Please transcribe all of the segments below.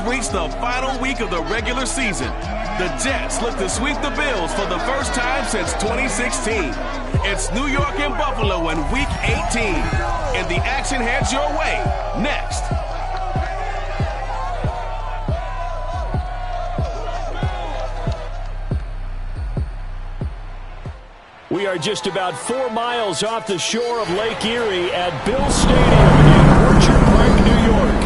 reached the final week of the regular season. The Jets look to sweep the Bills for the first time since 2016. It's New York and Buffalo in Week 18. And the action heads your way next. We are just about 4 miles off the shore of Lake Erie at Bill Stadium in Orchard Park, New York.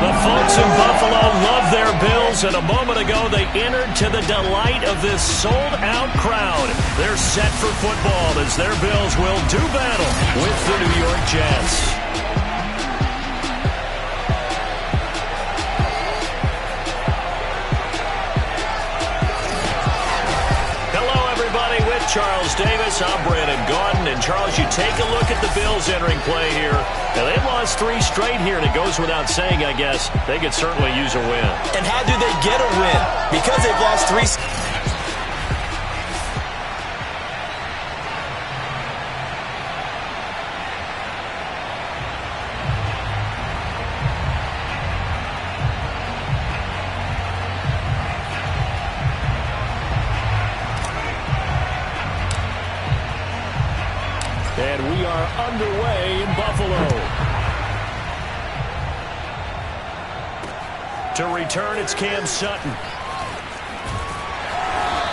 The folks in Buffalo love their Bills, and a moment ago they entered to the delight of this sold-out crowd. They're set for football as their Bills will do battle with the New York Jets. Charles Davis, I'm Brandon Gaudin, and Charles, you take a look at the Bills entering play here. Now, they've lost 3 straight here, and it goes without saying, I guess, they could certainly use a win. And how do they get a win? Because they've lost 3. And we are underway in Buffalo. To return, it's Cam Sutton.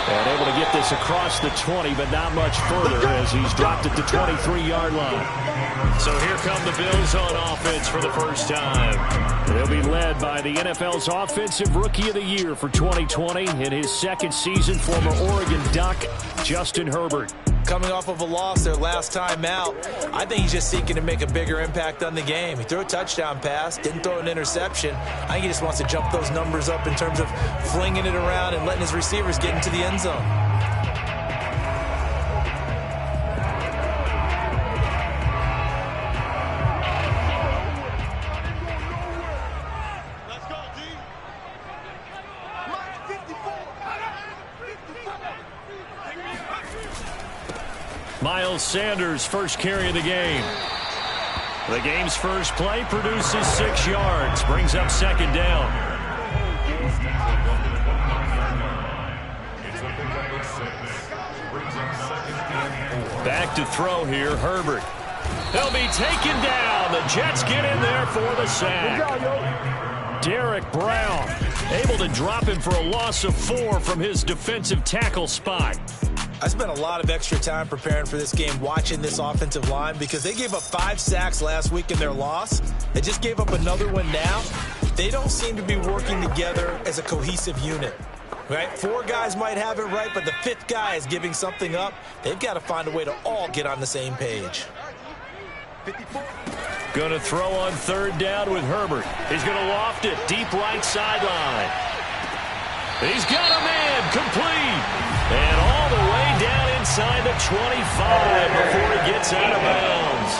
And able to get this across the 20, but not much further as he's dropped at the 23-yard line. So here come the Bills on offense for the first time. They'll be led by the NFL's Offensive Rookie of the Year for 2020. In his second season, former Oregon Duck, Justin Herbert. Coming off of a loss their last time out, I think he's just seeking to make a bigger impact on the game. He threw a touchdown pass, didn't throw an interception. I think he just wants to jump those numbers up in terms of flinging it around and letting his receivers get into the end zone. Miles Sanders, first carry of the game. The game's first play produces 6 yards, brings up second down. Back to throw here, Herbert. They'll be taken down. The Jets get in there for the sack. Derek Brown able to drop him for a loss of 4 from his defensive tackle spot. I spent a lot of extra time preparing for this game, watching this offensive line, because they gave up 5 sacks last week in their loss. They just gave up another one now. They don't seem to be working together as a cohesive unit. Right? 4 guys might have it right, but the 5th guy is giving something up. They've got to find a way to all get on the same page. Going to throw on third down with Herbert. He's going to loft it deep right sideline. He's got a man complete. And all the way down inside the 25 before he gets out of bounds.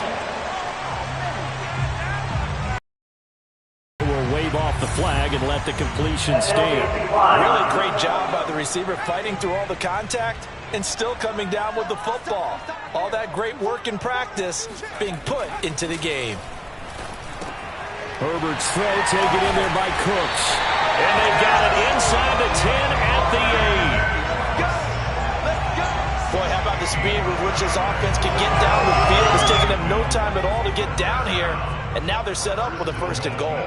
Will wave off the flag and let the completion stand. Really great job by the receiver, fighting through all the contact and still coming down with the football. All that great work in practice being put into the game. Herbert's throw taken in there by Cooks. And they've got it inside the 10 at the 8. Boy, how about the speed with which this offense can get down the field? It's taking them no time at all to get down here. And now they're set up with a 1st and goal.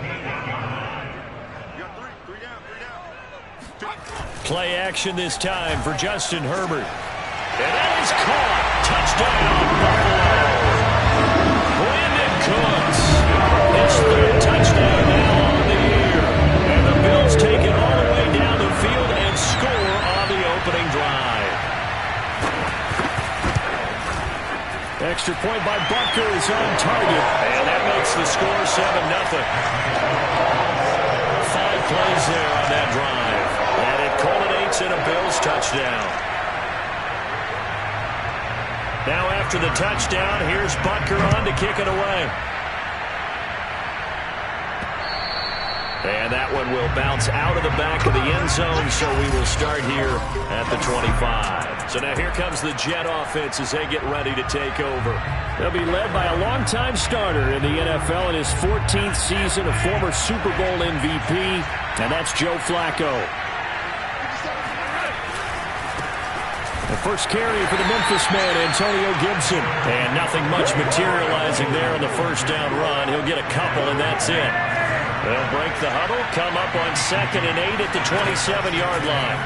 Play action this time for Justin Herbert. And that is caught. Touchdown, Buffalo. Brandon Cooks. His 3rd touchdown now on the year. And the Bills take it all the way down the field and score on the opening drive. Extra point by Butker is on target. And that makes the score 7-0. 5 plays there on that drive. And it culminates in a Bills touchdown. Now after the touchdown, here's Butker on to kick it away. And that one will bounce out of the back of the end zone, so we will start here at the 25. So now here comes the Jet offense as they get ready to take over. They'll be led by a longtime starter in the NFL in his 14th season, a former Super Bowl MVP, and that's Joe Flacco. The first carry for the Memphis man, Antonio Gibson. And nothing much materializing there on the first down run. He'll get a couple, and that's it. They'll break the huddle, come up on 2nd and 8 at the 27-yard line.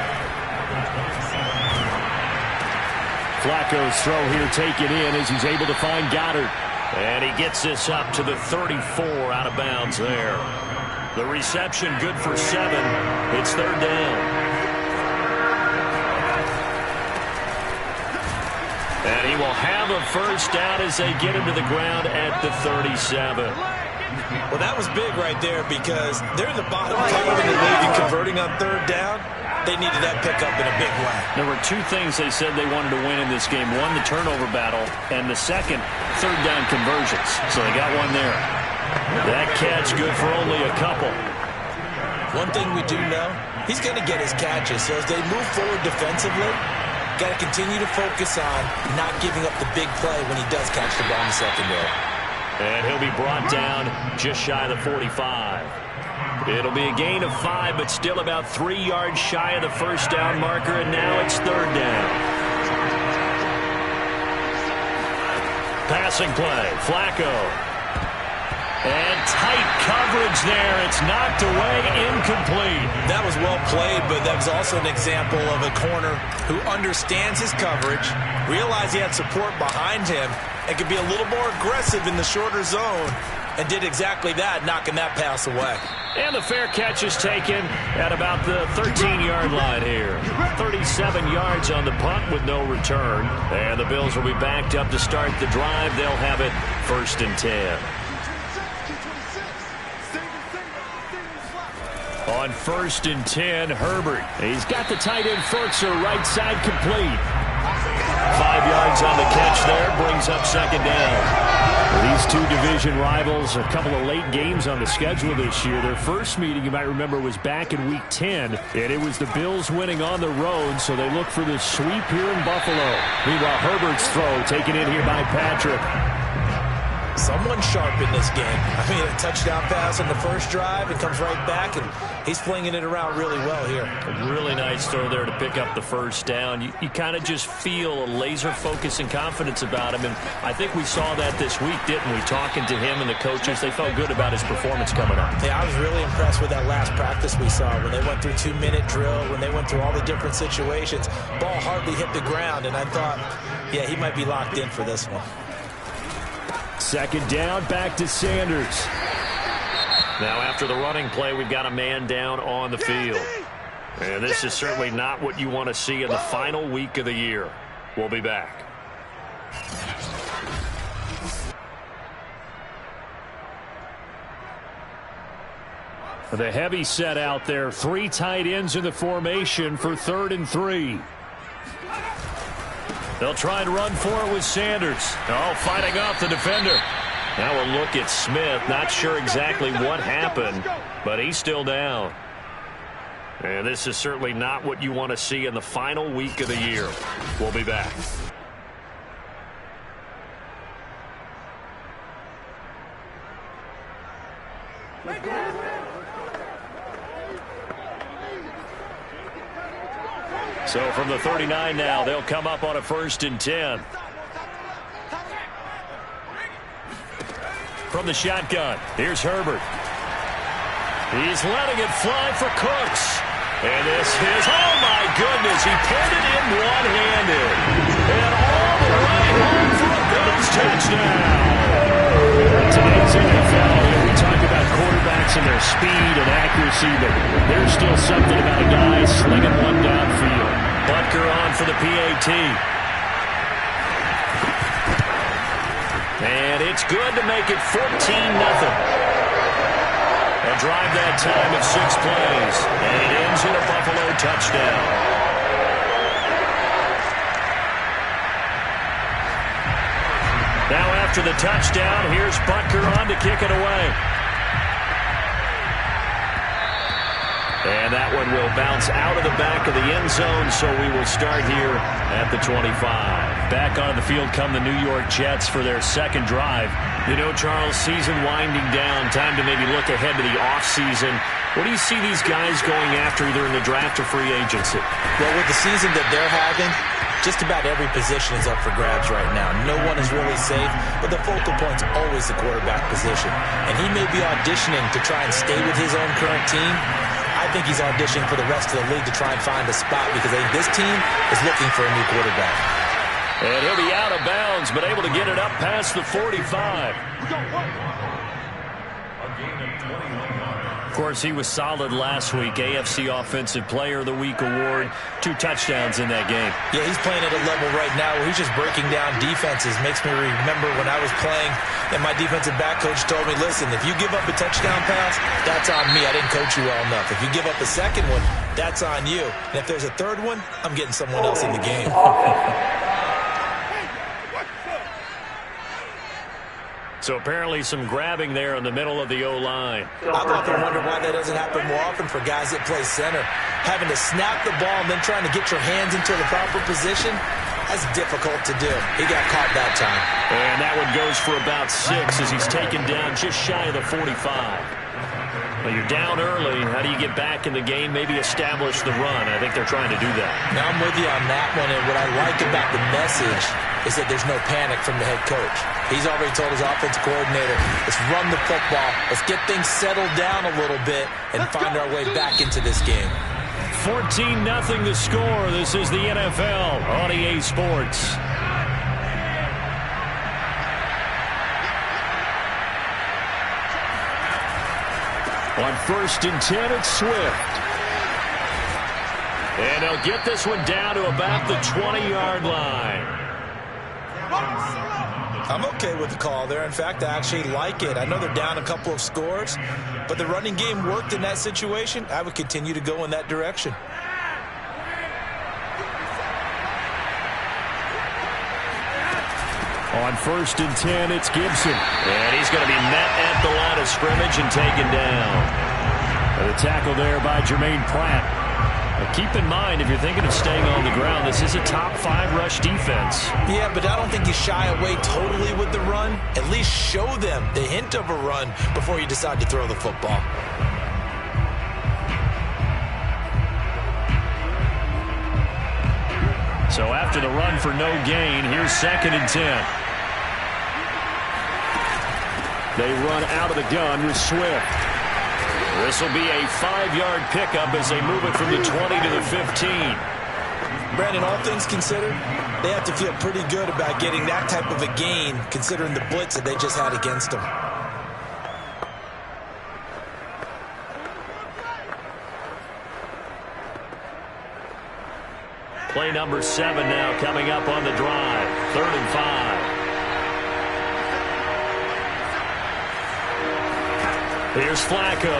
Flacco's throw here taken in as he's able to find Goddard. And he gets this up to the 34 out of bounds there. The reception good for 7. It's 3rd down. And he will have a first down as they get him to the ground at the 37. Well, that was big right there because they're in the bottom 10 in the league and converting on 3rd down. They needed that pickup in a big way. There were 2 things they said they wanted to win in this game. One, the turnover battle, and the second, 3rd down conversions. So they got one there. That catch good for only a couple. One thing we do know, he's going to get his catches. So as they move forward defensively, got to continue to focus on not giving up the big play when he does catch the ball in the secondary. And he'll be brought down just shy of the 45. It'll be a gain of 5, but still about 3 yards shy of the first down marker, and now it's 3rd down. Passing play, Flacco. And tight coverage there. It's knocked away, incomplete. That was well played, but that was also an example of a corner who understands his coverage, realized he had support behind him, and could be a little more aggressive in the shorter zone, and did exactly that, knocking that pass away. And the fair catch is taken at about the 13-yard line here. 37 yards on the punt with no return. And the Bills will be backed up to start the drive. They'll have it 1st and 10. On 1st and 10, Herbert. He's got the tight end Furtzer right side complete. 5 yards on the catch there, brings up 2nd down. These 2 division rivals, a couple of late games on the schedule this year. Their first meeting, you might remember, was back in Week 10, and it was the Bills winning on the road, so they look for this sweep here in Buffalo. Meanwhile, Herbert's throw taken in here by Patrick. Someone sharp in this game. I mean, a touchdown pass on the first drive. It comes right back, and he's flinging it around really well here. A really nice throw there to pick up the first down. You kind of just feel a laser focus and confidence about him, and I think we saw that this week, didn't we? Talking to him and the coaches, they felt good about his performance coming up. Yeah, I was really impressed with that last practice we saw when they went through 2-minute drill, when they went through all the different situations. Ball hardly hit the ground, and I thought, yeah, he might be locked in for this one. 2nd down, back to Sanders. Now after the running play, we've got a man down on the field. And this is certainly not what you want to see in the final week of the year. We'll be back. The heavy set out there. 3 tight ends in the formation for 3rd and 3. They'll try and run for it with Sanders. Oh, fighting off the defender. Now a look at Smith. Not sure exactly what happened, but he's still down. And this is certainly not what you want to see in the final week of the year. We'll be back. So from the 39 now, they'll come up on a 1st and 10. From the shotgun, here's Herbert. He's letting it fly for Cooks. And this is, oh my goodness, he pulled it in one-handed. And all the way home for a Bills touchdown. Today's NFL, we talk about quarterbacks and their speed and accuracy, but there's still something about a guy slinging one downfield. Butker on for the PAT. And it's good to make it 14-0. A drive that time of 6 plays, and it ends in a Buffalo touchdown. Now after the touchdown, here's Butker on to kick it away. And that one will bounce out of the back of the end zone, so we will start here at the 25. Back on the field come the New York Jets for their second drive. You know, Charles, season winding down, time to maybe look ahead to the offseason. What do you see these guys going after either in the draft or free agency? Well, with the season that they're having, just about every position is up for grabs right now. No one is really safe, but the focal point's always the quarterback position. And he may be auditioning to try and stay with his own current team. I think he's auditioning for the rest of the league to try and find a spot because I think this team is looking for a new quarterback. And he'll be out of bounds, but able to get it up past the 45. Of course, he was solid last week. AFC Offensive Player of the Week award. 2 touchdowns in that game. Yeah, he's playing at a level right now where he's just breaking down defenses. Makes me remember when I was playing and my defensive back coach told me, listen, if you give up a touchdown pass, that's on me. I didn't coach you well enough. If you give up a second one, that's on you. And if there's a third one, I'm getting someone else in the game. So apparently some grabbing there in the middle of the O-line. I've often wondered why that doesn't happen more often for guys that play center. Having to snap the ball and then trying to get your hands into the proper position, that's difficult to do. He got caught that time. And that one goes for about 6 as he's taken down just shy of the 45. Well, you're down early. How do you get back in the game? Maybe establish the run. I think they're trying to do that. Now, I'm with you on that one, and what I like about the message is that there's no panic from the head coach. He's already told his offensive coordinator, let's run the football, let's get things settled down a little bit and find our way back into this game. 14-0 the score. This is the NFL on EA Sports. On 1st and 10, it's Swift. And they'll get this one down to about the 20-yard line. I'm okay with the call there. In fact, I actually like it. I know they're down a couple of scores, but the running game worked in that situation. I would continue to go in that direction. On 1st and 10, it's Gibson. And he's going to be met at the line of scrimmage and taken down. And the tackle there by Jermaine Pratt. Now keep in mind, if you're thinking of staying on the ground, this is a top 5 rush defense. Yeah, but I don't think you shy away totally with the run. At least show them the hint of a run before you decide to throw the football. So after the run for no gain, here's 2nd and 10. They run out of the gun with Swift. This will be a 5-yard pickup as they move it from the 20 to the 15. Brandon, all things considered, they have to feel pretty good about getting that type of a gain considering the blitz that they just had against them. Play number 7 now coming up on the drive. 3rd and 5. Here's Flacco.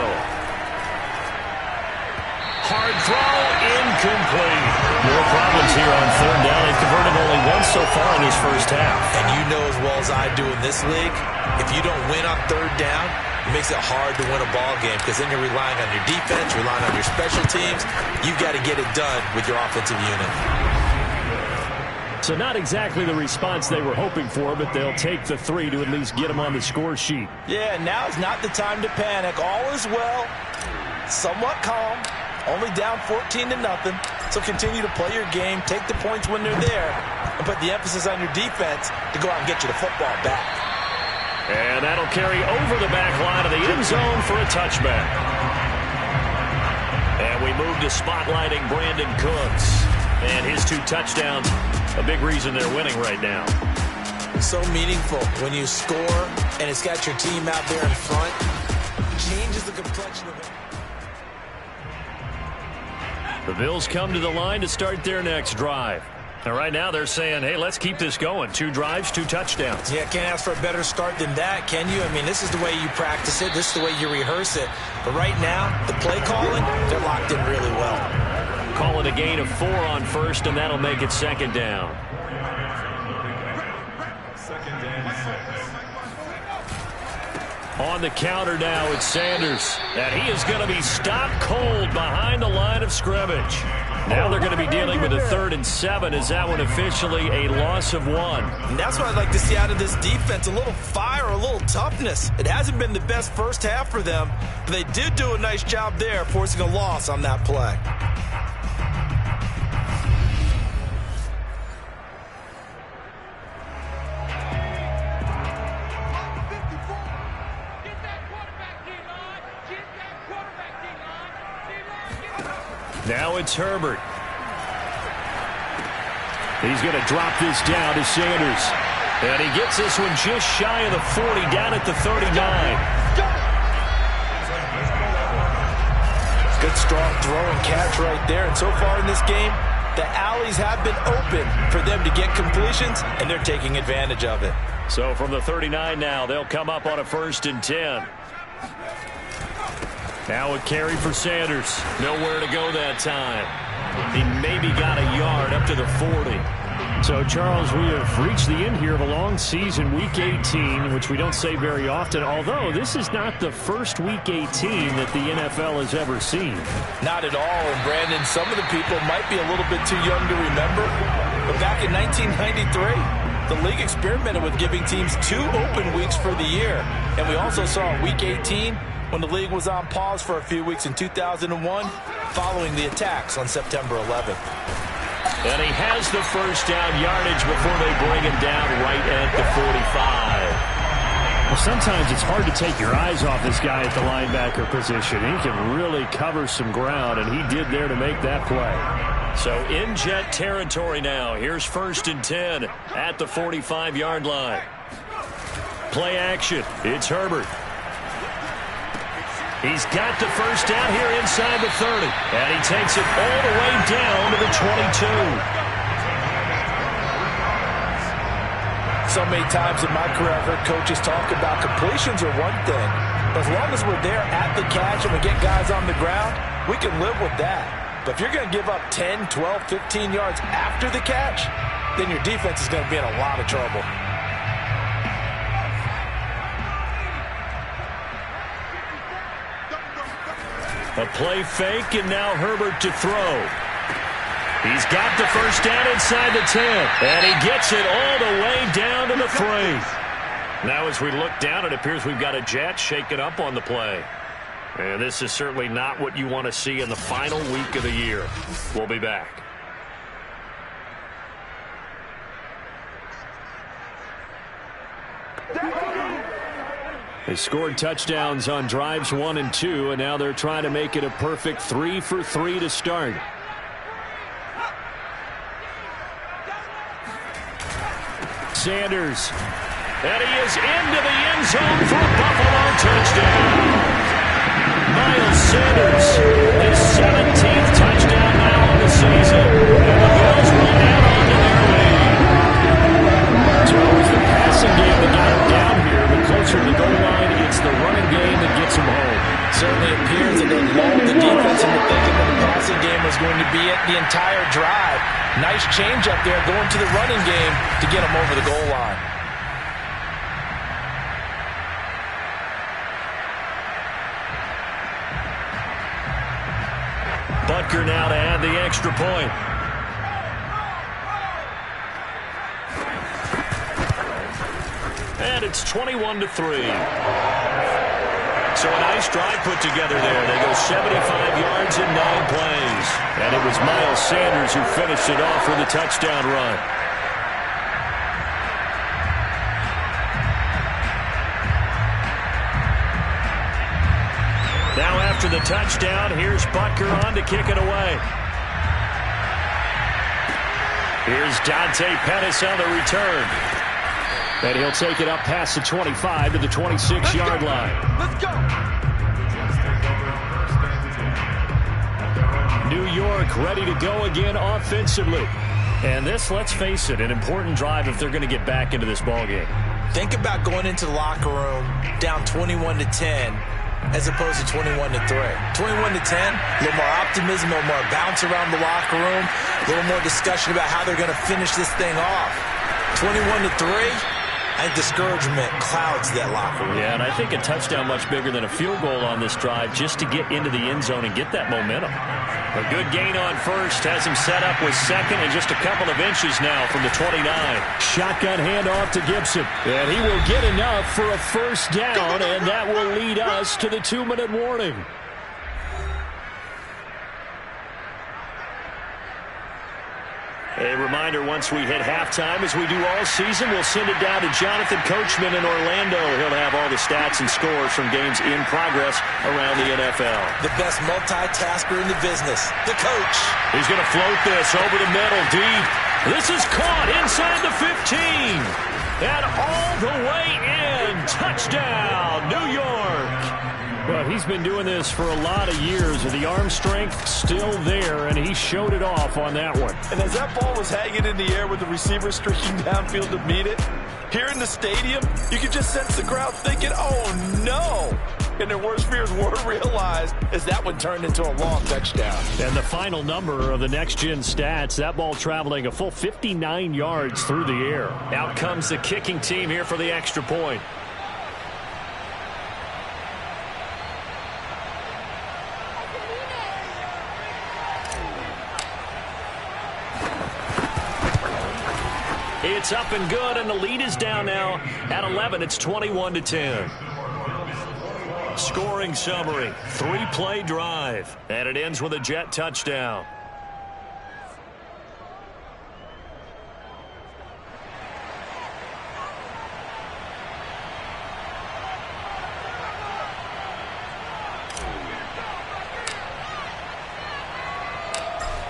Hard throw, incomplete. More problems here on 3rd down. They've converted only once so far in this first half. And you know as well as I do in this league, if you don't win on 3rd down, it makes it hard to win a ball game because then you're relying on your defense, relying on your special teams. You've got to get it done with your offensive unit. So not exactly the response they were hoping for, but they'll take the 3 to at least get them on the score sheet. Yeah, now is not the time to panic. All is well, somewhat calm, only down 14-0. So continue to play your game, take the points when they're there, and put the emphasis on your defense to go out and get you the football back. And that'll carry over the back line of the end zone for a touchback. And we move to spotlighting Brandon Cooks. And his 2 touchdowns, a big reason they're winning right now. So meaningful when you score and it's got your team out there in front. Changes the complexion of it. The Bills come to the line to start their next drive. And right now they're saying, hey, let's keep this going. 2 drives, 2 touchdowns. Yeah, can't ask for a better start than that, can you? I mean, this is the way you practice it. This is the way you rehearse it. But right now, the play calling, they're locked in really well. Call it a gain of 4 on 1st, and that'll make it 2nd down. On the counter now, it's Sanders. And he is going to be stopped cold behind the line of scrimmage. Now they're going to be dealing with a 3rd and 7. Is that one officially a loss of 1? And that's what I'd like to see out of this defense, a little fire, a little toughness. It hasn't been the best first half for them, but they did do a nice job there forcing a loss on that play. Now it's Herbert. He's going to drop this down to Sanders. And he gets this one just shy of the 40, down at the 39. Good strong throw and catch right there. And so far in this game, the alleys have been open for them to get completions, and they're taking advantage of it. So from the 39 now, they'll come up on a 1st and 10. Now a carry for Sanders. Nowhere to go that time. He maybe got a yard up to the 40. So, Charles, we have reached the end here of a long season, Week 18, which we don't say very often, although this is not the first Week 18 that the NFL has ever seen. Not at all. And, Brandon, some of the people might be a little bit too young to remember, but back in 1993, the league experimented with giving teams 2 open weeks for the year. And we also saw Week 18 when the league was on pause for a few weeks in 2001 following the attacks on September 11th. And he has the first down yardage before they bring him down right at the 45. Well, sometimes it's hard to take your eyes off this guy at the linebacker position. He can really cover some ground, and he did there to make that play. So in jet territory now. Here's 1st and 10 at the 45-yard line. Play action. It's Herbert. He's got the first down here inside the 30. And he takes it all the way down to the 22. So many times in my career, I've heard coaches talk about completions are one thing. But as long as we're there at the catch and we get guys on the ground, we can live with that. But if you're going to give up 10, 12, 15 yards after the catch, then your defense is going to be in a lot of trouble. A play fake, and now Herbert to throw. He's got the first down inside the 10, and he gets it all the way down to the 3. Now as we look down, it appears we've got a jet shaken up on the play. And this is certainly not what you want to see in the final week of the year. We'll be back. They scored touchdowns on drives 1 and 2, and now they're trying to make it a perfect 3 for 3 to start. Sanders. And he is into the end zone for Buffalo. Touchdown. Miles Sanders, his 17th touchdown now on the season. And the Bills run out onto their lead. So it was the passing game that got him down here, but closer to the goal line, it's the running game that gets him home. Certainly appears that they lulled the defense into thinking that the passing game was going to be it the entire drive. Nice change up there going to the running game to get him over the goal line. Butker now to add the extra point. And it's 21-3. So a nice drive put together there. They go 75 yards in 9 plays. And it was Miles Sanders who finished it off with a touchdown run. Now after the touchdown, here's Butker on to kick it away. Here's Dante Pettis on the return. And he'll take it up past the 25 to the 26-yard line. Let's go. New York ready to go again offensively. And this, let's face it, an important drive if they're going to get back into this ballgame. Think about going into the locker room down 21-10 as opposed to 21-3. 21-10, a little more optimism, a little more bounce around the locker room, a little more discussion about how they're going to finish this thing off. 21-3, I think discouragement clouds that locker room. Yeah, and I think a touchdown much bigger than a field goal on this drive just to get into the end zone and get that momentum. A good gain on first has him set up with second and just a couple of inches now from the 29. Shotgun handoff to Gibson. And he will get enough for a first down, and that will lead us to the 2-minute warning. A reminder, once we hit halftime, as we do all season, we'll send it down to Jonathan Coachman in Orlando. He'll have all the stats and scores from games in progress around the NFL. The best multitasker in the business, the coach. He's going to float this over the middle, deep. This is caught inside the 15. And all the way in. Touchdown, New York. Well, he's been doing this for a lot of years, with the arm strength still there, and he showed it off on that one. And as that ball was hanging in the air with the receiver streaking downfield to meet it, here in the stadium, you could just sense the crowd thinking, oh, no. And their worst fears were realized as that one turned into a long touchdown. And the final number of the next-gen stats, that ball traveling a full 59 yards through the air. Out comes the kicking team here for the extra point. It's up and good, and the lead is down now at 11. It's 21-10. Scoring summary, 3-play drive, and it ends with a Jet touchdown.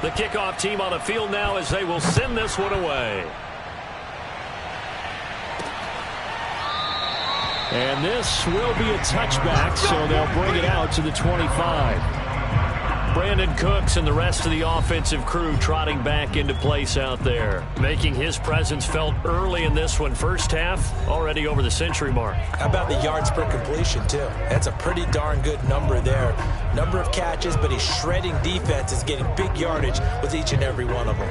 The kickoff team on the field now as they will send this one away. And this will be a touchback, so they'll bring it out to the 25. Brandon Cooks and the rest of the offensive crew trotting back into place out there, making his presence felt early in this one. First half, already over the century mark. How about the yards per completion, too? That's a pretty darn good number there. Number of catches, but he's shredding defense, is getting big yardage with each and every one of them.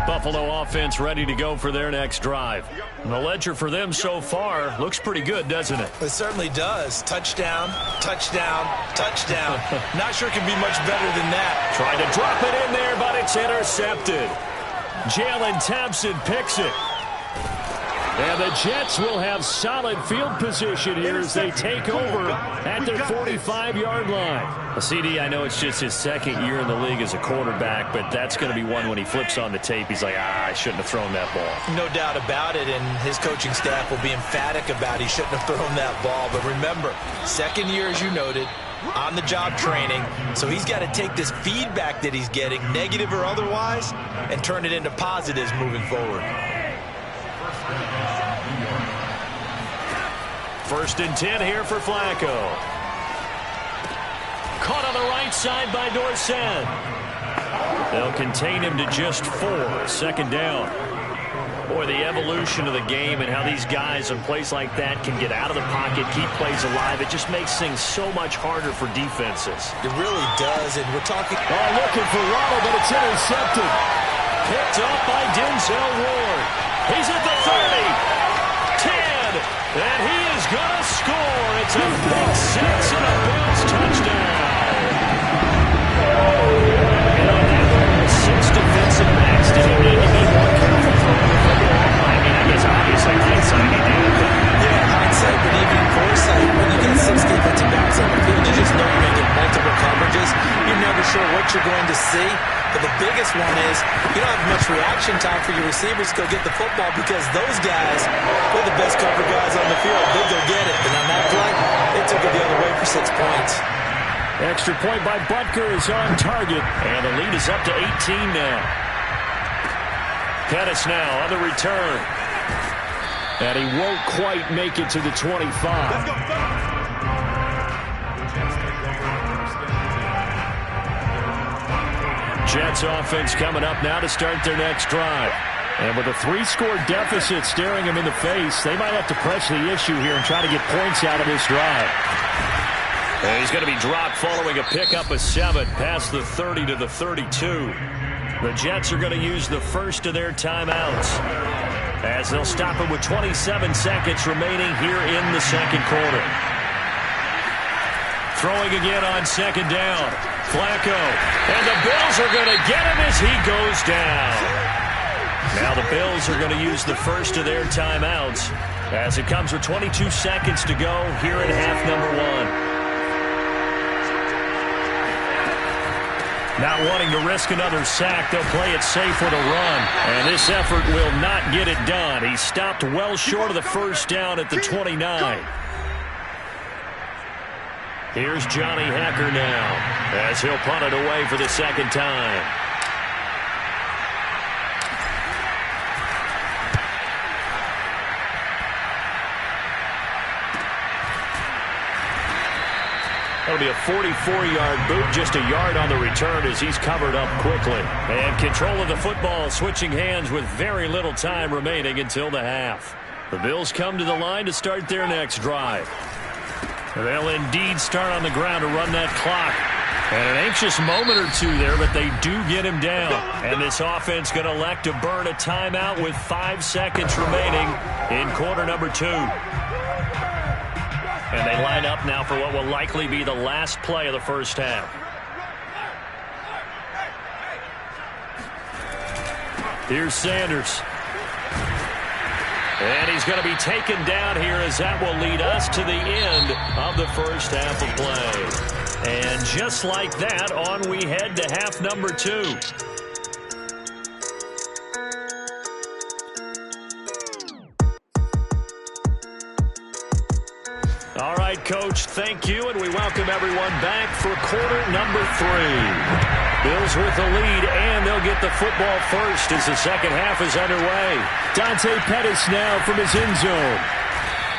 Buffalo offense ready to go for their next drive. And the ledger for them so far looks pretty good, doesn't it? It certainly does. Touchdown, touchdown, touchdown. Not sure it can be much better than that. Tried to drop it in there, but it's intercepted. Jalen Thompson picks it. And the Jets will have solid field position here as they take over at their 45-yard line. CD, I know it's just his second year in the league as a quarterback, but that's going to be one when he flips on the tape. He's like, I shouldn't have thrown that ball. No doubt about it, and his coaching staff will be emphatic about he shouldn't have thrown that ball. But remember, second year, as you noted, on-the-job training, so he's got to take this feedback that he's getting, negative or otherwise, and turn it into positives moving forward. First and 10 here for Flacco. Caught on the right side by Dorsett. They'll contain him to just 4. Second down. Boy, the evolution of the game and how these guys in plays like that can get out of the pocket, keep plays alive, it just makes things so much harder for defenses. It really does, and we're talking... Oh, looking for Ronald, but it's intercepted. Picked up by Denzel Ward. He's at the 30. 10. And he is going to score. It's a big 6 and a Bills touchdown. And on that one, 6 defensive backs. Did he need to be more careful throwing the football? I mean, I guess obviously hindsight he did. Yeah, hindsight, but even foresight, when you get 6 defensive backs on the field, you just know you're making multiple coverages. You're never sure what you're going to see. But the biggest one is you don't have much reaction time for your receivers to go get the football because those guys, they're the best cover guys on the field. They'll go get it. And on that play, they took it the other way for 6 points. Extra point by Butker is on target. And the lead is up to 18 now. Pettis now on the return. And he won't quite make it to the 25. Let's go. Jets offense coming up now to start their next drive. And with a 3-score deficit staring him in the face, they might have to press the issue here and try to get points out of this drive. And he's going to be dropped following a pickup of 7 past the 30 to the 32. The Jets are going to use the first of their timeouts as they'll stop it with 27 seconds remaining here in the second quarter. Throwing again on second down. Flacco. And the Bills are going to get him as he goes down. Now the Bills are going to use the first of their timeouts as it comes with 22 seconds to go here in half number one. Not wanting to risk another sack, they'll play it safe with a run. And this effort will not get it done. He stopped well short of the first down at the 29. Here's Johnny Hacker now as he'll punt it away for the second time. That'll be a 44-yard boot, just a yard on the return as he's covered up quickly. And control of the football switching hands with very little time remaining until the half. The Bills come to the line to start their next drive. They'll indeed start on the ground to run that clock. And an anxious moment or two there, but they do get him down. And this offense going to elect to burn a timeout with 5 seconds remaining in quarter number 2. And they line up now for what will likely be the last play of the first half. Here's Sanders. And he's going to be taken down here as that will lead us to the end of the first half of play. And just like that, on we head to half number 2. All right, Coach, thank you, and we welcome everyone back for quarter number 3. Bills with the lead, and they'll get the football first as the second half is underway. Dante Pettis now from his end zone.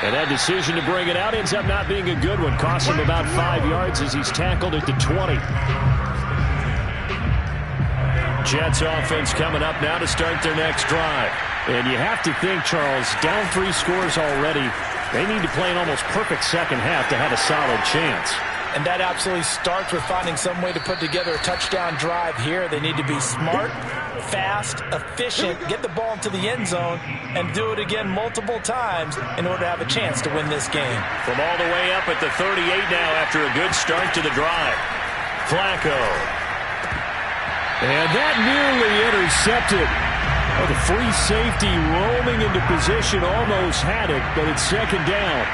And that decision to bring it out ends up not being a good one. Costs him about 5 yards as he's tackled at the 20. Jets offense coming up now to start their next drive. And you have to think, Charles, down 3 scores already. They need to play an almost perfect second half to have a solid chance. And that absolutely starts with finding some way to put together a touchdown drive here. They need to be smart, fast, efficient, get the ball into the end zone, and do it again multiple times in order to have a chance to win this game. From all the way up at the 38 now after a good start to the drive. Flacco. And that nearly intercepted. Oh, the free safety roaming into position almost had it, but it's second down.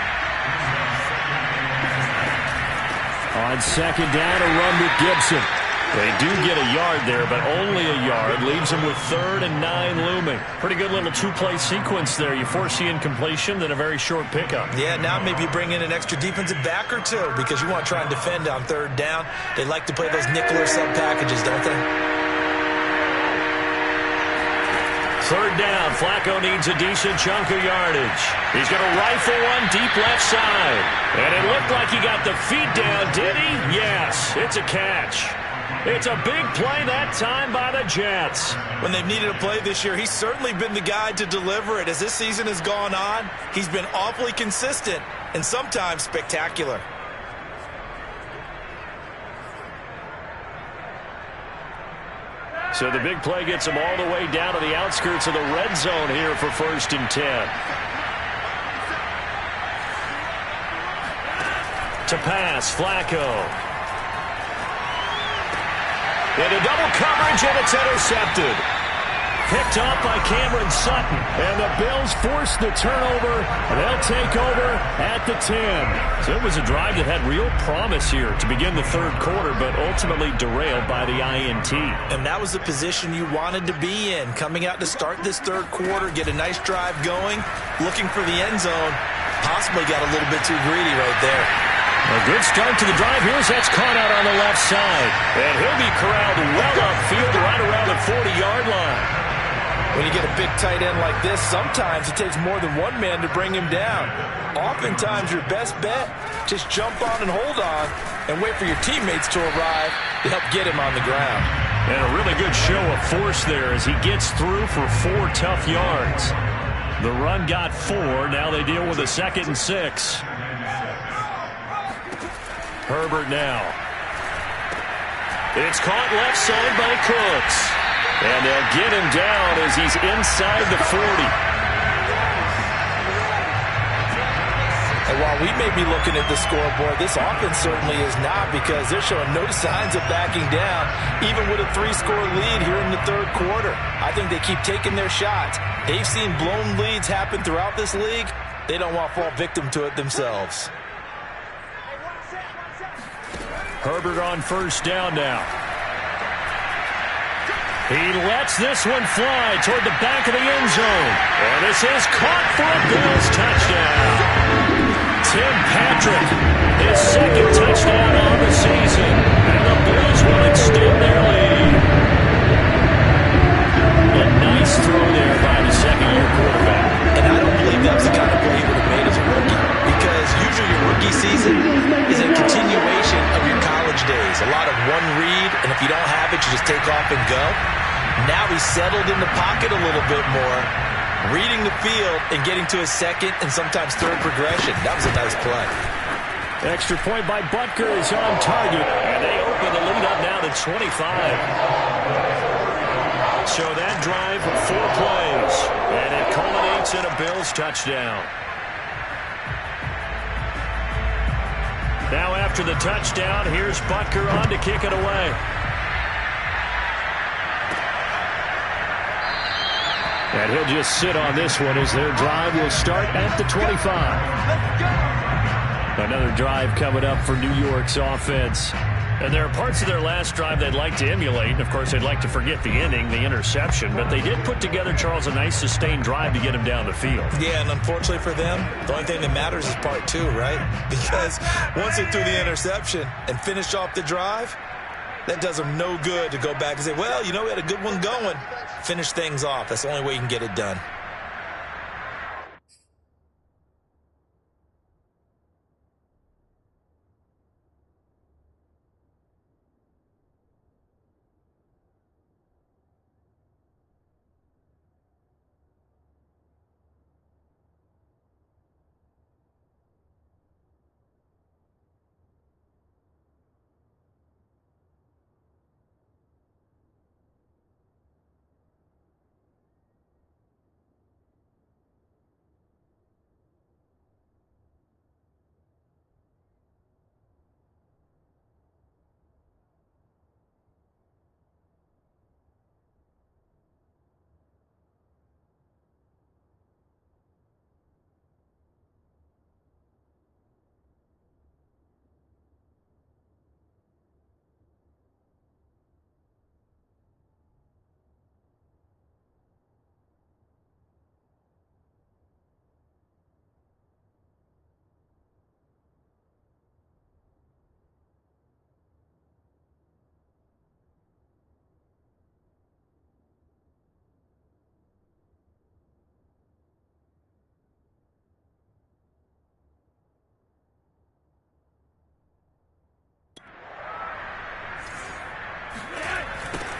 On second down, a run with Gibson. They do get a yard there, but only a yard. Leaves them with 3rd and 9 looming. Pretty good little 2-play sequence there. You foresee incompletion, then a very short pickup. Yeah, now maybe you bring in an extra defensive back or two because you want to try and defend on 3rd down. They like to play those nickel or sub packages, don't they? 3rd down. Flacco needs a decent chunk of yardage. He's going to rifle one deep left side. And it looked like he got the feet down, did he? Yes, it's a catch. It's a big play that time by the Jets. When they've needed a play this year, he's certainly been the guy to deliver it. As this season has gone on, he's been awfully consistent and sometimes spectacular. So the big play gets him all the way down to the outskirts of the red zone here for 1st and 10. To pass, Flacco. Into double coverage, and it's intercepted. Picked off by Cameron Sutton. And the Bills force the turnover. They'll take over at the 10. So it was a drive that had real promise here to begin the 3rd quarter, but ultimately derailed by the INT. And that was the position you wanted to be in. Coming out to start this 3rd quarter, get a nice drive going, looking for the end zone. Possibly got a little bit too greedy right there. A good start to the drive. Here's that's caught out on the left side. And he'll be corralled well upfield right around the 40-yard line. When you get a big tight end like this, sometimes it takes more than one man to bring him down. Oftentimes, your best bet, just jump on and hold on and wait for your teammates to arrive to help get him on the ground. And a really good show of force there as he gets through for 4 tough yards. The run got 4. Now they deal with a 2nd and 6. Herbert now. It's caught left side by Cooks. And they'll get him down as he's inside the 40. And while we may be looking at the scoreboard, this offense certainly is not, because they're showing no signs of backing down, even with a 3-score lead here in the third quarter. I think they keep taking their shots. They've seen blown leads happen throughout this league. They don't want to fall victim to it themselves. Herbert on first down now. He lets this one fly toward the back of the end zone. And this is caught for a Bills touchdown. Tim Patrick, his second touchdown on the season. And the Bills will extend their lead. A nice throw there by the second-year quarterback. And I don't believe that was the kind of play he would have made as a rookie, because usually your rookie season is a continuation of your college days. A lot of one read, and if you don't have it, you just take off and go. Now he's settled in the pocket a little bit more, reading the field and getting to his second and sometimes third progression. That was a nice play. Extra point by Butker is on target, and they open the lead up now to 25. So that drive, 4 plays, and it culminates in a Bills touchdown. Now after the touchdown, here's Butker on to kick it away. And he'll just sit on this one as their drive will start at the 25. Another drive coming up for New York's offense. And there are parts of their last drive they'd like to emulate. And, of course, they'd like to forget the inning, the interception. But they did put together, Charles, a nice sustained drive to get him down the field. Yeah, and unfortunately for them, the only thing that matters is part 2, right? Because once they threw the interception and finished off the drive, that does them no good to go back and say, well, you know, we had a good one going. Finish things off. That's the only way you can get it done.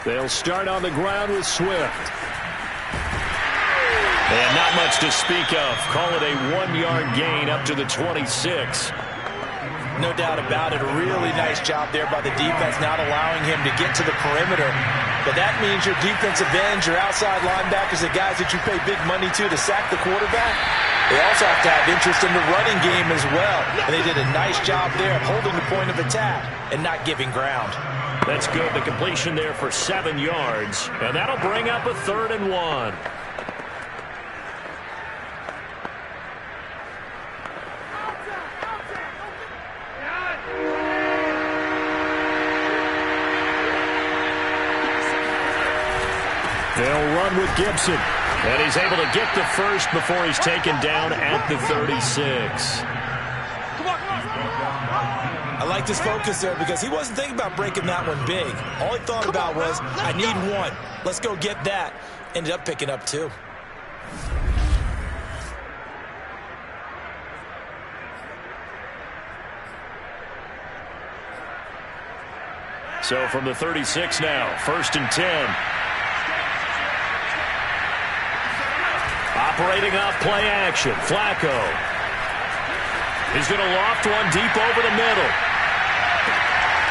They'll start on the ground with Swift. And not much to speak of. Call it a 1-yard gain up to the 26. No doubt about it. A really nice job there by the defense, not allowing him to get to the perimeter. But that means your defensive ends, your outside linebackers, the guys that you pay big money to sack the quarterback, they also have to have interest in the running game as well. And they did a nice job there of holding the point of attack and not giving ground. That's good. The completion there for 7 yards. And that'll bring up a 3rd and 1. They'll run with Gibson. And he's able to get the first before he's taken down at the 36. I like this focus there because he wasn't thinking about breaking that one big. All he thought about was, I need one. Let's go get that. Ended up picking up 2. So from the 36 now, 1st and 10. Operating off play action, Flacco. He's going to loft one deep over the middle.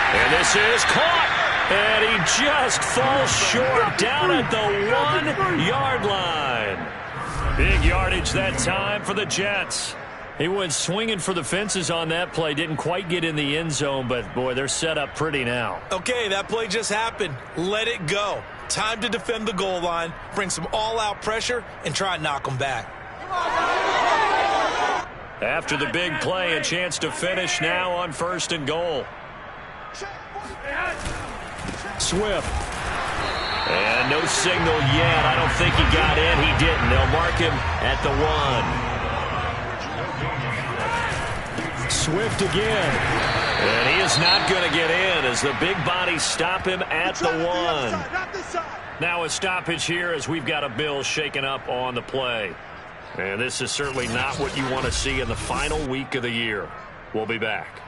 And this is caught. And he just falls short down at the 1-yard line. Big yardage that time for the Jets. He went swinging for the fences on that play. Didn't quite get in the end zone, but, boy, they're set up pretty now. Okay, that play just happened. Let it go. Time to defend the goal line, bring some all-out pressure, and try and knock them back. After the big play, a chance to finish now on 1st and goal. Swift. And no signal yet. I don't think he got in. He didn't. They'll mark him at the 1. Swift again. And he is not going to get in as the big bodies stop him at the 1. Now a stoppage here as we've got a Bill shaken up on the play. And this is certainly not what you want to see in the final week of the year. We'll be back.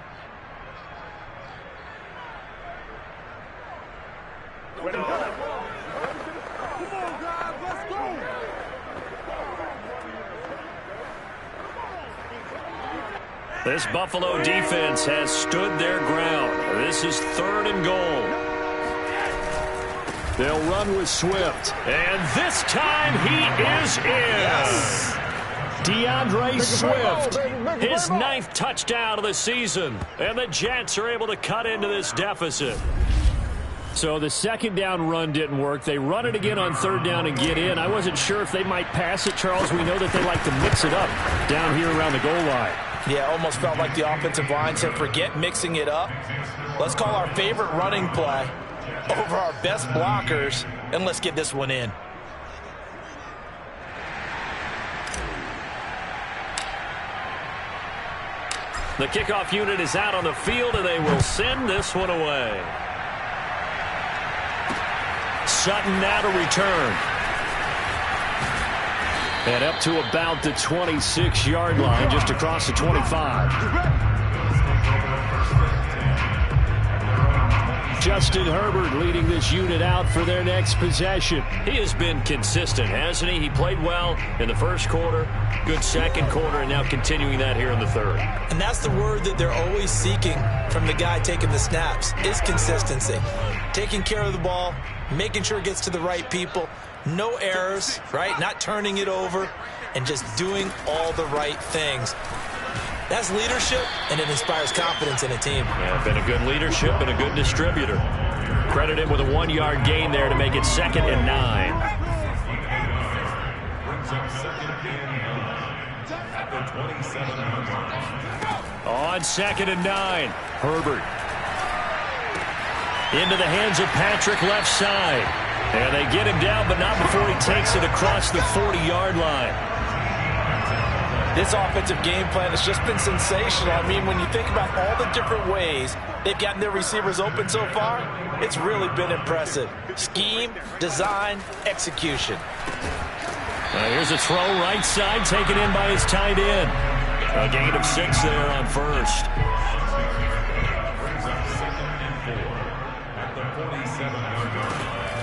This Buffalo defense has stood their ground. This is 3rd and goal. They'll run with Swift. And this time he is in. Yes. DeAndre Swift, his 9th touchdown of the season. And the Jets are able to cut into this deficit. So the 2nd down run didn't work. They run it again on 3rd down and get in. I wasn't sure if they might pass it, Charles. We know that they like to mix it up down here around the goal line. Yeah, almost felt like the offensive line said, forget mixing it up. Let's call our favorite running play over our best blockers, and let's get this one in. The kickoff unit is out on the field, and they will send this one away. Sutton now to return. And up to about the 26-yard line, just across the 25. Justin Herbert leading this unit out for their next possession. He has been consistent, hasn't he? He played well in the 1st quarter, good 2nd quarter, and now continuing that here in the 3rd. And that's the word that they're always seeking from the guy taking the snaps, is consistency. Taking care of the ball, making sure it gets to the right people, no errors, right? Not turning it over, and just doing all the right things. That's leadership, and it inspires confidence in a team. Yeah, been a good leadership and a good distributor. Credit him with a 1-yard gain there to make it 2nd and 9. On 2nd and 9, Herbert. Into the hands of Patrick left side. And they get him down, but not before he takes it across the 40-yard line. This offensive game plan has just been sensational. I mean, when you think about all the different ways they've gotten their receivers open so far, it's really been impressive. Scheme, design, execution. Here's a throw right side, taken in by his tight end. A gain of 6 there on 1st.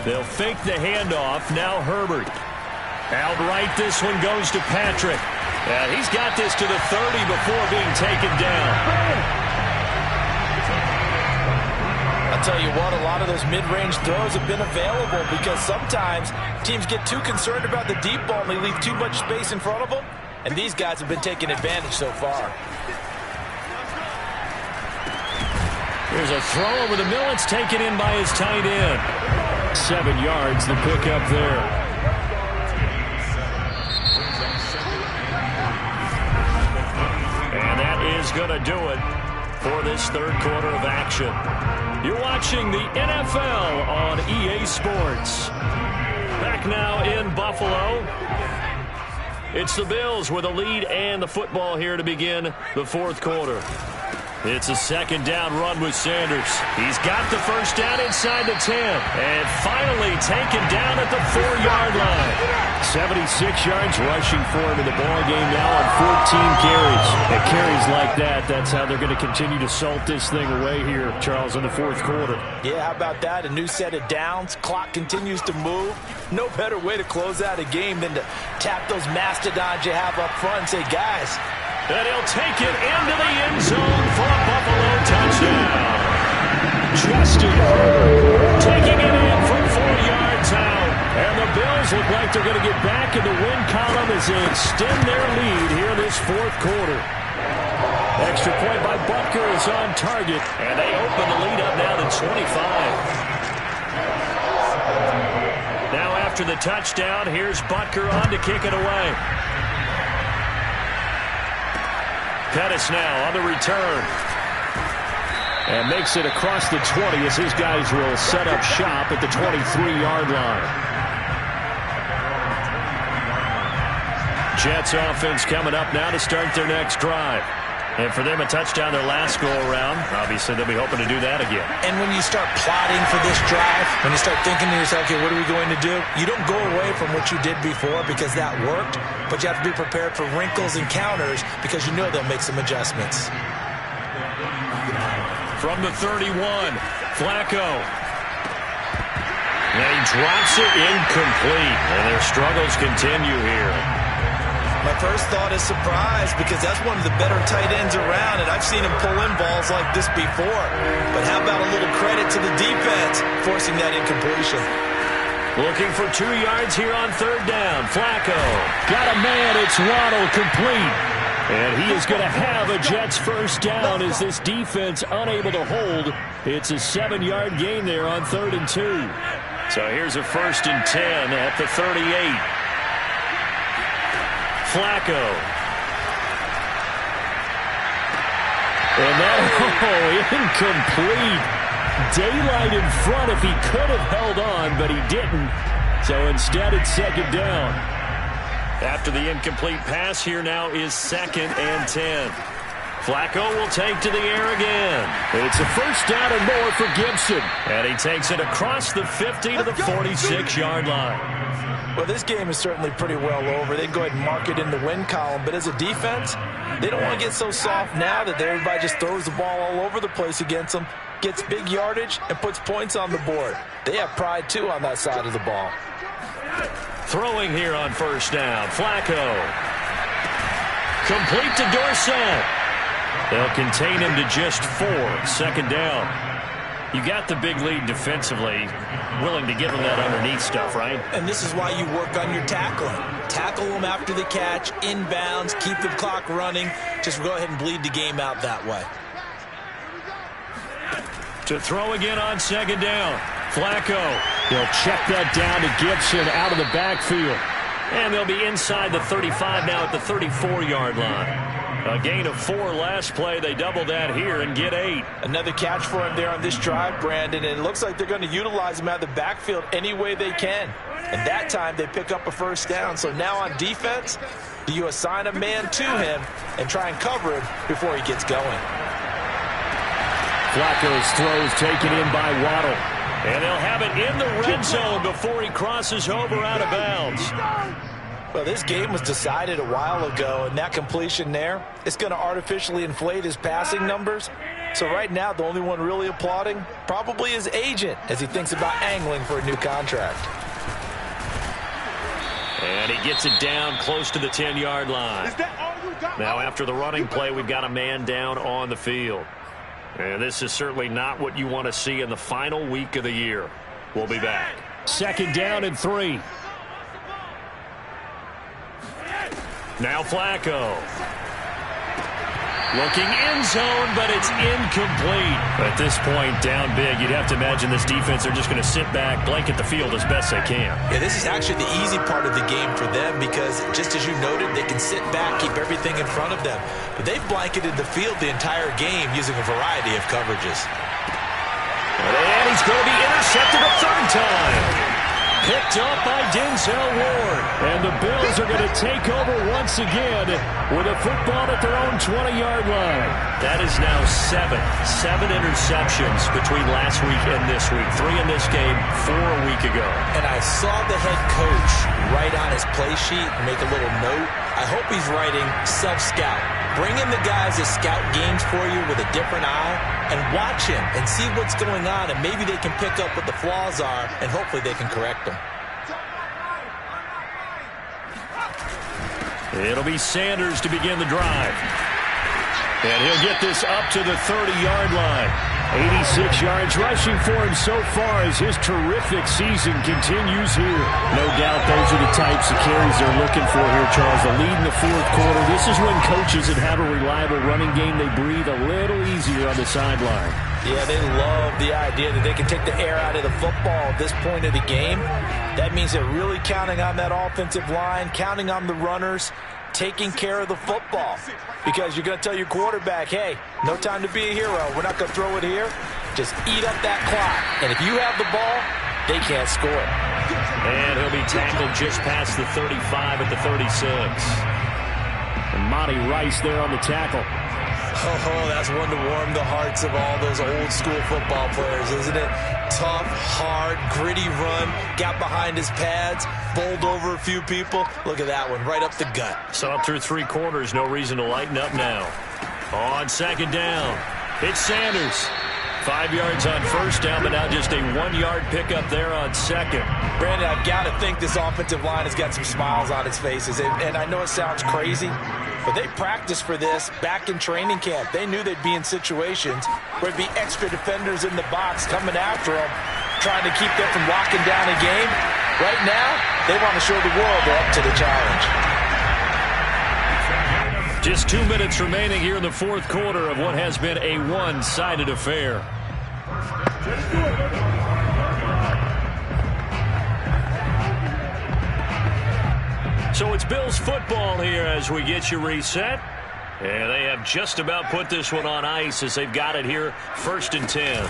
They'll fake the handoff. Now Herbert. Outright, this one goes to Patrick. And he's got this to the 30 before being taken down. I'll tell you what, a lot of those mid-range throws have been available because sometimes teams get too concerned about the deep ball and they leave too much space in front of them. And these guys have been taking advantage so far. Here's a throw over the middle. It's taken in by his tight end. 7 yards, the pickup there. And that is going to do it for this 3rd quarter of action. You're watching the NFL on EA Sports. Back now in Buffalo. It's the Bills with a lead and the football here to begin the 4th quarter. It's a 2nd down run with Sanders. He's got the 1st down inside the 10. And finally taken down at the 4-yard line. 76 yards rushing for him in the ball game now on 14 carries. And carries like that, that's how they're going to continue to salt this thing away here, Charles, in the 4th quarter. Yeah, how about that? A new set of downs. Clock continues to move. No better way to close out a game than to tap those mastodons you have up front and say, guys. And he'll take it into the end zone for a Buffalo touchdown. Justin Herbert taking it in from 4 yards out. And the Bills look like they're going to get back in the win column as they extend their lead here this fourth quarter. Extra point by Butker is on target, and they open the lead up now to 25. Now after the touchdown, here's Butker on to kick it away. Pettis now on the return. And makes it across the 20 as his guys will set up shop at the 23-yard line. Jets offense coming up now to start their next drive. And for them, a touchdown their last go-around. Obviously, they'll be hoping to do that again. And when you start plotting for this drive, when you start thinking to yourself, okay, what are we going to do? You don't go away from what you did before because that worked, but you have to be prepared for wrinkles and counters because you know they'll make some adjustments. From the 31, Flacco. And he drops it incomplete, and their struggles continue here. My first thought is surprise because that's one of the better tight ends around, and I've seen him pull in balls like this before. But how about a little credit to the defense forcing that incompletion? Looking for 2 yards here on third down. Flacco got a man. It's Waddle complete. And he is going to have a Jets first down as this defense unable to hold. It's a 7-yard gain there on 3rd and 2. So here's a 1st and 10 at the 38. Flacco. And that, incomplete. Daylight in front if he could have held on, but he didn't. So instead it's 2nd down. After the incomplete pass, here now is 2nd and 10. Flacco will take to the air again. It's a first down and more for Gibson. And he takes it across the 50 to the 46-yard line. Well, this game is certainly pretty well over. They can go ahead and mark it in the win column. But as a defense, they don't want to get so soft now that everybody just throws the ball all over the place against them, gets big yardage, and puts points on the board. They have pride, too, on that side of the ball. Throwing here on first down. Flacco. Complete to Dorsett. They'll contain him to just 4. 2nd down. You got the big lead defensively, willing to give them that underneath stuff, right? And this is why you work on your tackling. Tackle them after the catch, inbounds, keep the clock running. Just go ahead and bleed the game out that way. To throw again on 2nd down. Flacco. He'll check that down to Gibson out of the backfield. And they'll be inside the 35 now at the 34-yard line. A gain of 4 last play. They double that here and get 8. Another catch for him there on this drive, Brandon. And it looks like they're going to utilize him out of the backfield any way they can. And that time they pick up a first down. So now on defense, do you assign a man to him and try and cover him before he gets going? Flacco's throws taken in by Waddle. And they'll have it in the red zone before he crosses over out of bounds. Well, this game was decided a while ago, and that completion there, it's going to artificially inflate his passing numbers. So right now, the only one really applauding probably his agent as he thinks about angling for a new contract. And he gets it down close to the 10-yard line. Now, after the running play, we've got a man down on the field. And this is certainly not what you want to see in the final week of the year. We'll be back. 2nd down and 3. Now Flacco. Looking end zone, but it's incomplete. At this point, down big, you'd have to imagine this defense are just going to sit back, blanket the field as best they can. Yeah, this is actually the easy part of the game for them because, just as you noted, they can sit back, keep everything in front of them. But they've blanketed the field the entire game using a variety of coverages. And he's going to be intercepted a 3rd time. Picked up by Denzel Ward. And the Bills are going to take over once again with a football at their own 20-yard line. That is now 7 interceptions between last week and this week. 3 in this game, 4 a week ago. And I saw the head coach write on his play sheet and make a little note. I hope he's writing self-scout. Bring in the guys that scout games for you with a different eye and watch him and see what's going on, and maybe they can pick up what the flaws are, and hopefully they can correct them. It'll be Sanders to begin the drive. And he'll get this up to the 30-yard line. 86 yards rushing for him so far as his terrific season continues here. No doubt those are the types of carries they're looking for here, Charles. The lead in the fourth quarter. This is when coaches that have a reliable running game, they breathe a little easier on the sideline. Yeah, they love the idea that they can take the air out of the football at this point of the game. That means they're really counting on that offensive line, counting on the runners, taking care of the football. Because you're going to tell your quarterback, hey, no time to be a hero. We're not going to throw it here. Just eat up that clock. And if you have the ball, they can't score. And he'll be tackled just past the 35 at the 36. And Monty Rice there on the tackle. Oh, that's one to warm the hearts of all those old school football players, isn't it? Tough, hard, gritty run, got behind his pads, bowled over a few people. Look at that one, right up the gut. So up through three quarters, no reason to lighten up now. On second down, it's Sanders. 5 yards on first down, but now just a 1-yard pickup there on second. Brandon, I've got to think this offensive line has got some smiles on its faces. And I know it sounds crazy, but they practiced for this back in training camp. They knew they'd be in situations where there'd be extra defenders in the box coming after them, trying to keep them from locking down a game. Right now, they want to show the world they're up to the challenge. Just 2 minutes remaining here in the fourth quarter of what has been a one-sided affair. So it's Bills football here as we get you reset. And they have just about put this one on ice as they've got it here, 1st and 10.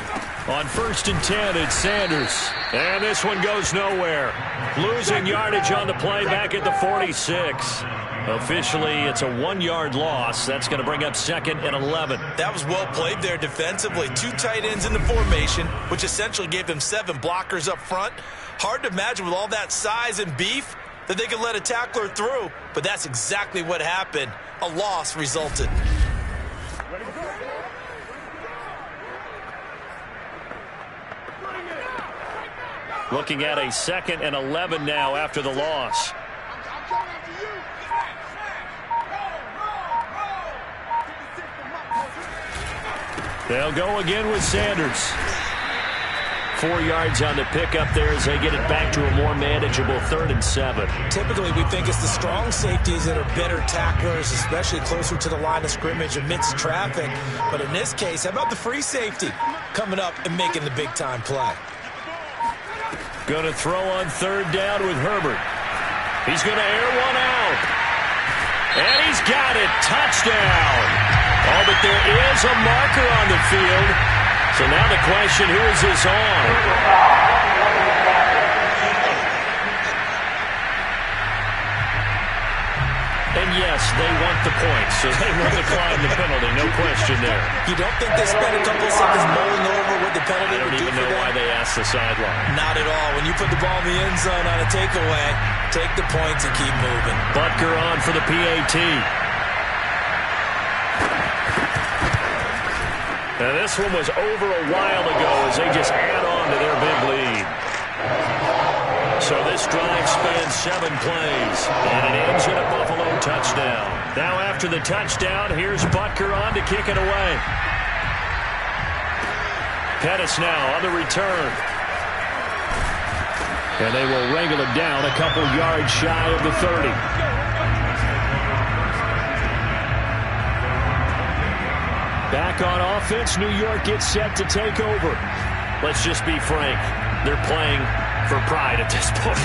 On 1st and 10, it's Sanders. And this one goes nowhere. Losing yardage on the play back at the 46. Officially, it's a 1-yard loss. That's going to bring up 2nd and 11. That was well played there defensively. 2 tight ends in the formation, which essentially gave them 7 blockers up front. Hard to imagine with all that size and beef that they could let a tackler through, but that's exactly what happened. A loss resulted. Looking at a 2nd and 11 now after the loss. They'll go again with Sanders. 4 yards on the pickup there as they get it back to a more manageable 3rd and 7. Typically, we think it's the strong safeties that are better tacklers, especially closer to the line of scrimmage amidst traffic. But in this case, how about the free safety coming up and making the big-time play? Going to throw on 3rd down with Herbert. He's going to air one out. And he's got it. Touchdown. Oh, but there is a marker on the field. So now the question, who is this on? And yes, they want the points, so they will decline the penalty, no question there. You don't think they spent a couple seconds mulling over what the penalty would do for them? I don't even know why they asked the sideline. Not at all. When you put the ball in the end zone on a takeaway, take the points and keep moving. Butker on for the PAT. Now this one was over a while ago as they just add on to their big lead. So this drive spans 7 plays, and it ends in a Buffalo touchdown. Now after the touchdown, here's Butker on to kick it away. Pettis now on the return. And they will wrangle it down a couple yards shy of the 30. Back on offense, New York gets set to take over. Let's just be frank. They're playing for pride at this point.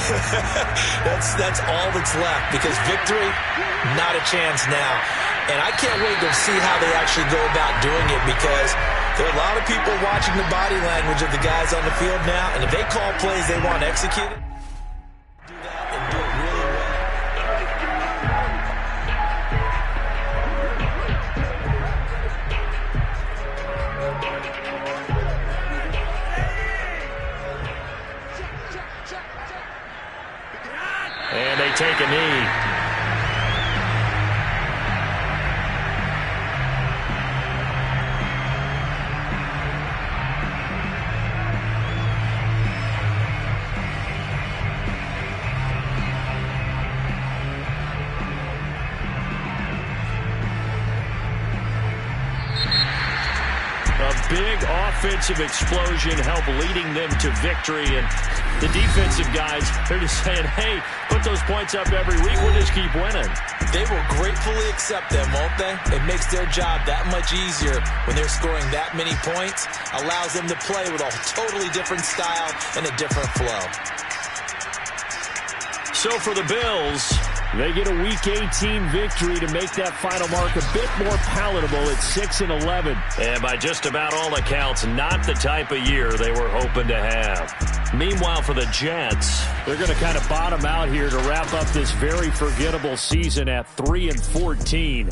That's all that's left because victory, not a chance now. And I can't wait to see how they actually go about doing it because there are a lot of people watching the body language of the guys on the field now. And if they call plays they want executed, do that and do it really well. And they take a knee. A big offensive explosion help leading them to victory. And the defensive guys, they're just saying, hey, put those points up every week. We'll just keep winning. They will gratefully accept them, won't they? It makes their job that much easier when they're scoring that many points. Allows them to play with a totally different style and a different flow. So for the Bills, they get a Week 18 victory to make that final mark a bit more palatable at 6-11. And by just about all accounts, not the type of year they were hoping to have. Meanwhile, for the Jets, they're going to kind of bottom out here to wrap up this very forgettable season at 3-14.